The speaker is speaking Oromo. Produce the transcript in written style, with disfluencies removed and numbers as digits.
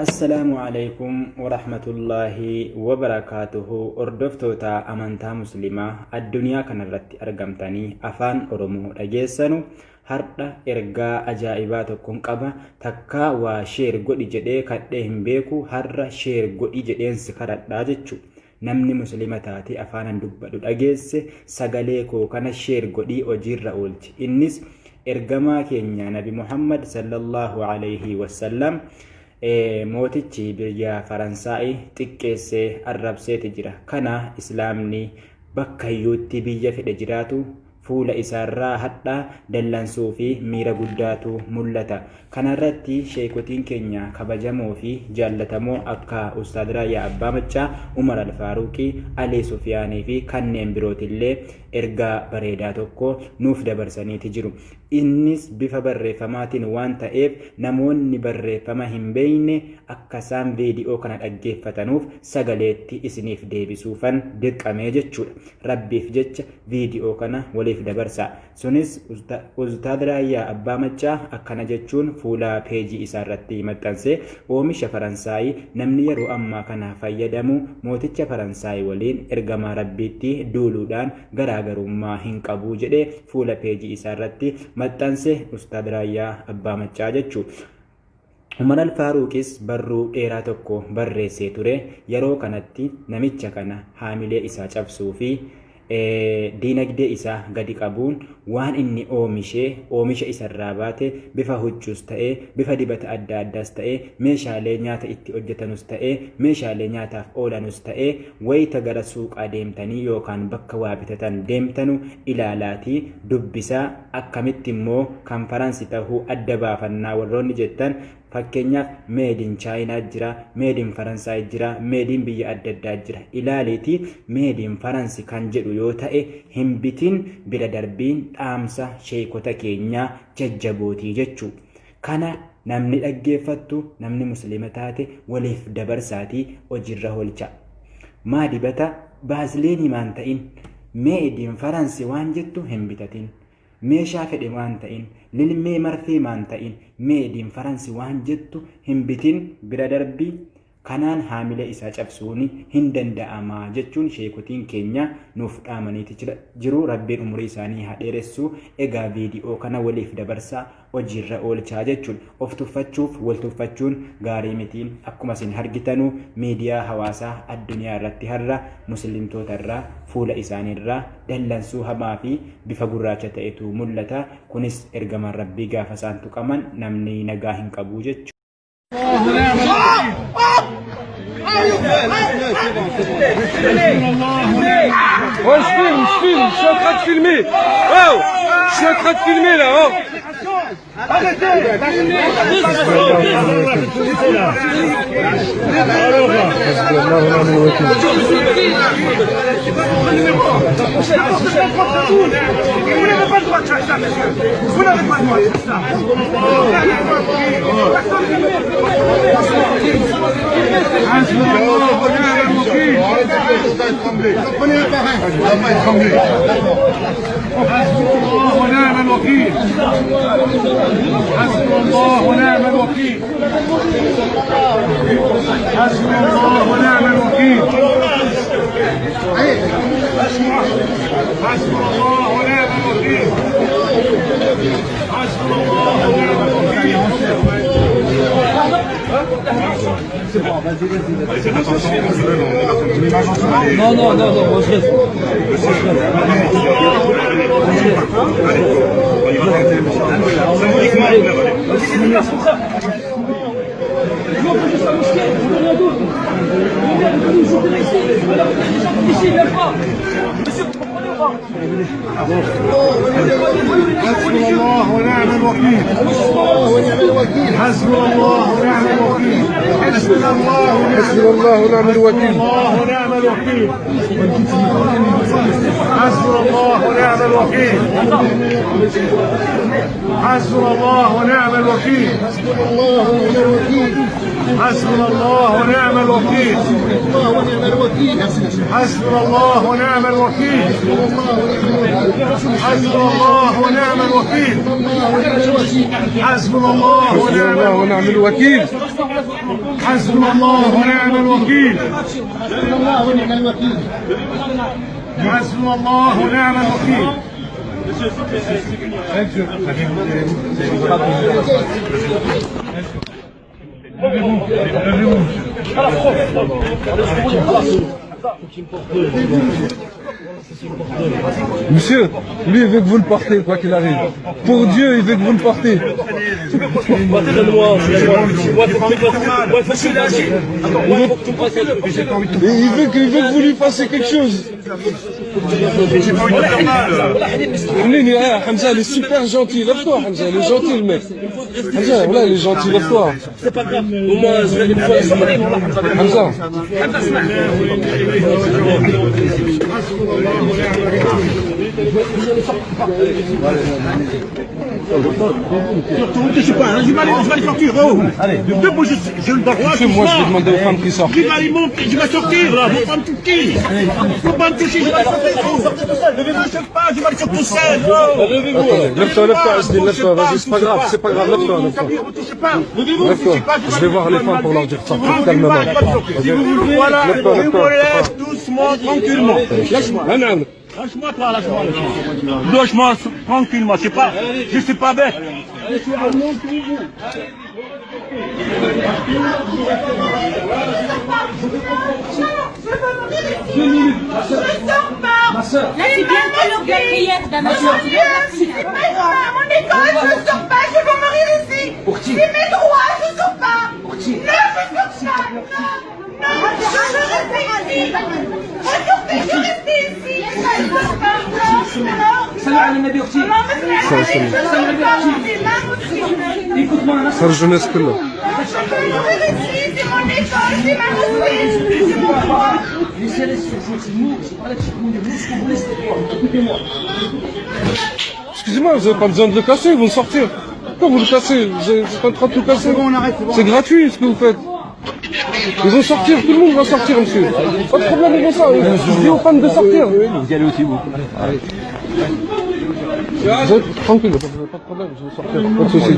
السلام عليكم ورحمة الله وبركاته. أردفتوتا أمانتا مسلمة الدنيا كان رتي أرقمتاني أفان أرمو رجيسانو هرده إرقا أجائباتكم قبا تكا وشير قد جده كدهم بيكو هر شير قد جدين سكرت راجتشو namni muslima taati afaanan dubbadhu dhageesse sagalee koo kana sheer godhii hojiirra oolchi. Innis ergamaa keenya Nabi Muhammad sallallahu alayhi wasallam mootichi biyya Faransaay xiqqeessee arrabseeti jira. Kana islaamni bakka iyyuutti biyya fedhe jiraatu fuula isaarraa hadha dallansuu fi miira guddaatu mul'ata. Kanarratti sheekotiin keenya kabajamoo fi jaallatamoo akka Ustaad Raayyaa Abbaa Maccaa, Umar Al-Faaruqii, Ali Sufyaanii fi kanneen birootillee ergaa bareedaa tokko nuuf dabarsaniiti jiru. Innis bifa barreeffamaatiin waan ta'eef namoonni barreeffama hin beekne akka isaan viidiyoo kana dhaggeeffatanuuf sagaleetti isiniif deebisuufan dirqamee jechuudha. Rabbiif jecha viidiyoo kana waliif dabarsa. Sunis Ustaad Raayyaa Abbaa Maccaa akkana jechuun fuula peejii isaa irratti maxxansee oomisha Faransaay namni yeroo ammaa kana fayyadamu mooticha Faransaay waliin ergamaa Rabbiitti duuluudhaan garaagarummaa hin qabu jedhee fuula peejii isaa irratti maxxansee Ustaad Raayyaa Abbaa Maccaa jechuudha. Umar Al-Faaruqis barruu dheeraa tokko barreessee ture. Yeroo kanatti namicha kana haamilee isaa cabsuu fi diinagdee isaa gadi qabuun waan inni oomisha isarraa baate bifa huccuus ta'ee bifa dibata adda addaas ta'ee meeshaalee nyaata itti hojjetanus ta'ee meeshaalee nyaataaf oolanus ta'ee wayita gara suuqaa deemtanii yookaan bakka waa bitatan deemtanu ilaalaatii dubbisaa akkamitti immoo konferansii ta'uu adda baafannaa warroonni jettan. Fakkeenyaaf made in China jira, made in Faransaay jira, made in biyya adda addaa jira. Ilaaliitii made in Faransi kan jedhu yoo ta'e hin bitin bira darbiin dhaamsa sheekota keenyaa jajjabootii jechuu. Kana namni dhaggeeffattu namni muslima taate waliif dabarsaatii hojiirra oolcha. Maa dibata baasliinii maan ta'in made in Faransi waan jettu hin bitatin. meeshaa fedhe waan ta'in lilmee marfee maan ta'in made in Faransi waan jettu hin bitin bira darbii kanaan haamile isaa cabsuuni hin danda'ama jechuun sheekotiin keenya nuuf dhaamaniiti jiru. Rabbiin umurii isaanii haa dheeressu. Egaa viidiyoo kana waliif dabarsaa hojiirra oolchaa jechuun of tuffachuuf wal tuffachuun gaarii mitiin. Akkuma isin argitanu miidiyaa hawaasaa addunyaa irratti har'a muslimtoota irraa fuula isaanii irraa dallansuu hamaa fi bifa gurraacha ta'etu mul'ata. Kunis ergamaan Rabbii gaafa isaan tuqaman namni nagaa hin qabu jechuudha. Ouais, je filme, je suis en train de filmer. Oh, je suis en train de filmer là. Oh. Vous n'avez pas le droit de faire ça. Prenez l'appareil. حسبنا الله ونعم الوكيل. حسبنا الله ونعم الوكيل. حسبنا الله ونعم الوكيل. حسبنا الله ونعم الوكيل. حسبنا الله ونعم الوكيل. Non, non, non, non, moi je reste. حسبنا الله ونعم الوكيل. حسبنا الله ونعم الوكيل. حسبنا الله ونعم الوكيل. ونعم الوكيل. حسبنا الله ونعم الوكيل. حسبنا الله ونعم الوكيل. حسبنا الله ونعم الوكيل. حسبنا الله ونعم الوكيل. حسبنا الله ونعم الوكيل. حسبنا الله ونعم الوكيل. حسبنا الله ونعم الوكيل. حسبنا الله ونعم الوكيل. حسبنا الله ونعم الوكيل. Monsieur, lui il veut que vous le portez, quoi qu'il arrive. Pour Dieu, il veut que vous le portez. Et il veut que vous lui fassiez quelque chose. Hamza, il est super gentil. Lève-toi, Hamza, il est gentil le mec. Hamza, voilà, il est gentil, lève-toi. C'est pas grave. Au moins, je vais une fois. Hamza. Surtout, ne touchez pas, hein, je vais aller sortir. Oh. Allez, debout, je le droit. Moi, je vais demander aux femmes qui sortent. Je vais aller monter, je vais sortir là, faut pas me toucher. Faut pas me toucher, je vais sortir. Sortez tout seul, levez-vous, je sais pas, je vais aller sortir tout seul. Lève-toi, lève-toi, lève-toi, vas-y, c'est pas grave, lève-toi, lève-toi. Lève-toi, je vais voir les femmes pour leur dire ça, calmement. Si vous voulez, voilà, je vous lève doucement, tranquillement. Lâche-moi. Lâche-moi, toi, lâche-moi. Lâche-moi, tranquillement, je sais pas bête. Je suis allemand pour vous. Je sors pas. Là, c'est bientôt l'heure de la prière, dame. C'est mes droits, mon école, je sors pas, je vais mourir ici. C'est mes droits, je sors pas. Non, je sors pas. Non, je reste ici. Regardez, je reste ici. Je sors pas. صار الجناس كله. Excusez-moi, vous n'avez pas besoin de le casser, vous le sortir. Pourquoi vous le cassez? Vous êtes en train de tout casser. C'est gratuit ce que vous faites. Ils vont sortir, tout le monde va sortir, monsieur. Pas de problème, ils vont sortir. Je dis aux femmes de sortir. Vous y allez aussi, vous. Vous êtes tranquille, pas de problème, je vais sortir. Pas de soucis.